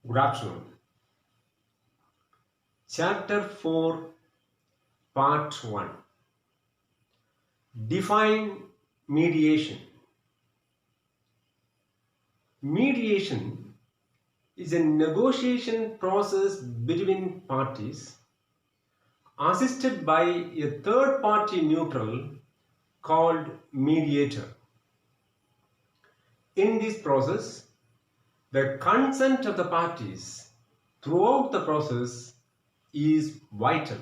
Good afternoon. Chapter 4, Part 1. Define mediation. Mediation is a negotiation process between parties assisted by a third party neutral called mediator. In this process, the consent of the parties throughout the process is vital.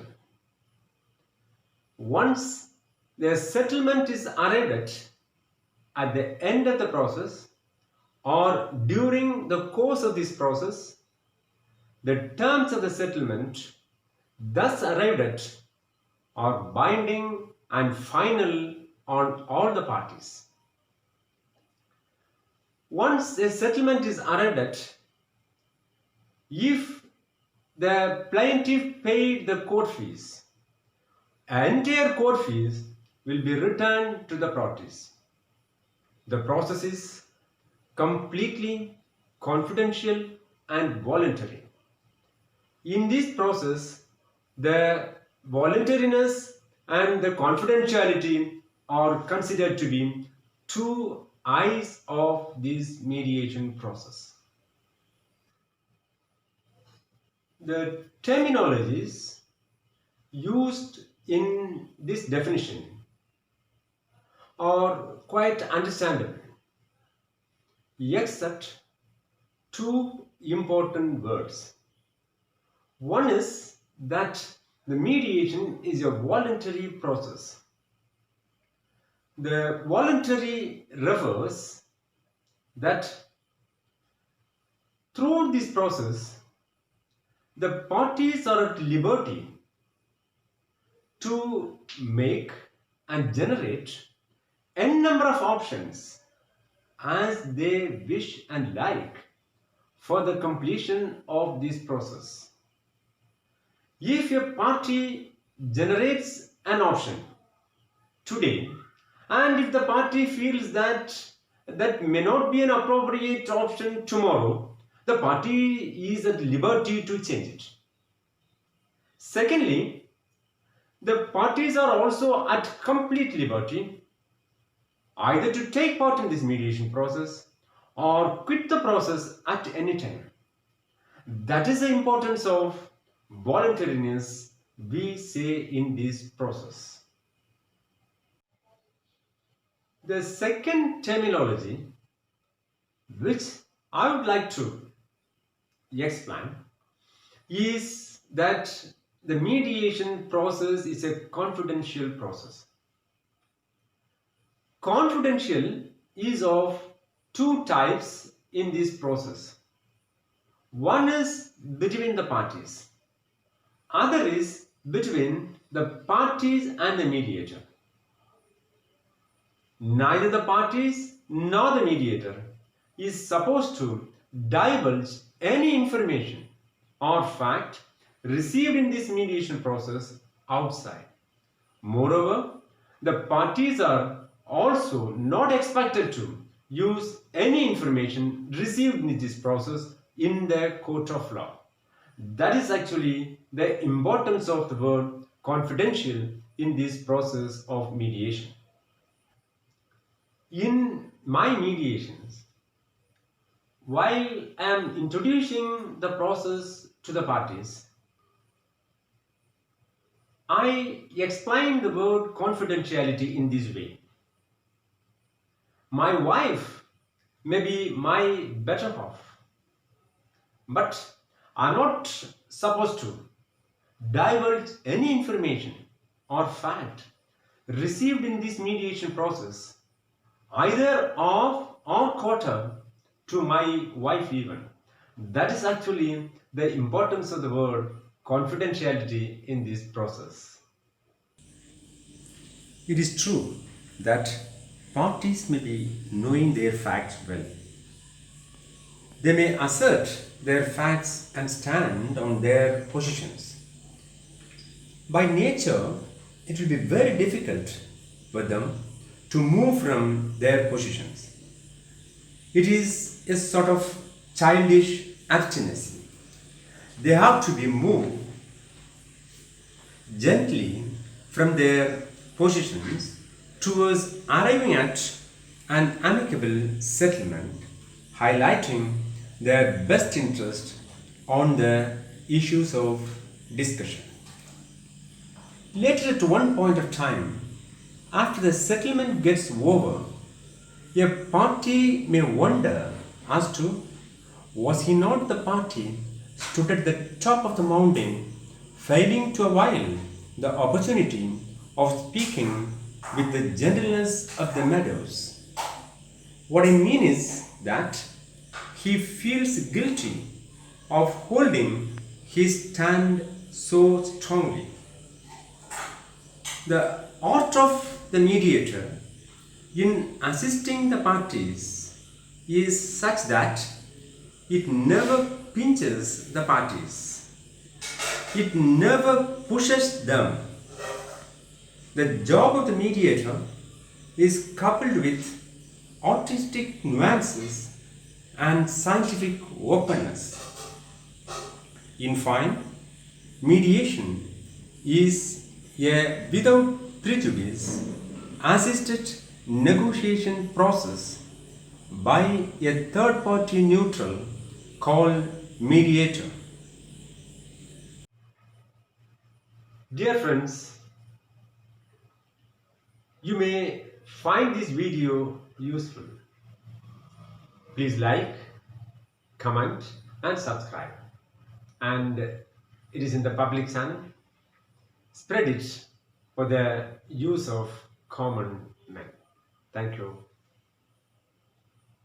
Once the settlement is arrived at the end of the process or during the course of this process, the terms of the settlement thus arrived at are binding and final on all the parties. Once a settlement is arrived at, if the plaintiff paid the court fees, entire court fees will be returned to the parties. The process is completely confidential and voluntary. In this process, the voluntariness and the confidentiality are considered to be two eyes of this mediation process. The terminologies used in this definition are quite understandable, except two important words. One is that the mediation is a voluntary process. The voluntary refers that through this process, the parties are at liberty to make and generate n number of options as they wish and like for the completion of this process. If a party generates an option today, and if the party feels that that may not be an appropriate option tomorrow, the party is at liberty to change it. Secondly, the parties are also at complete liberty either to take part in this mediation process or quit the process at any time. That is the importance of voluntariness we say in this process. The second terminology which I would like to explain is that the mediation process is a confidential process. Confidential is of two types in this process. One is between the parties. Other is between the parties and the mediator. Neither the parties nor the mediator is supposed to divulge any information or fact received in this mediation process outside. Moreover, the parties are also not expected to use any information received in this process in the court of law. That is actually the importance of the word confidential in this process of mediation. In my mediations, while I am introducing the process to the parties, I explain the word confidentiality in this way. My wife may be my better half, but I am not supposed to divulge any information or fact received in this mediation process, either of or quarter, to my wife even. That is actually the importance of the word confidentiality in this process. It is true that parties may be knowing their facts well. They may assert their facts and stand on their positions. By nature, it will be very difficult for them to move from their positions. It is a sort of childish obstinacy. They have to be moved gently from their positions towards arriving at an amicable settlement, highlighting their best interest on the issues of discussion. Later, at one point of time, after the settlement gets over, a party may wonder as to was he not the party stood at the top of the mountain, failing to avail the opportunity of speaking with the gentleness of the meadows. What I mean is that he feels guilty of holding his stand so strongly. The art of the mediator in assisting the parties is such that it never pinches the parties, it never pushes them. The job of the mediator is coupled with artistic nuances and scientific openness. In fine, mediation is a without prejudice assisted negotiation process by a third party neutral called mediator. Dear friends, you may find this video useful. Please like, comment and subscribe. And it is in the public channel. Spread it for the use of common men. Thank you.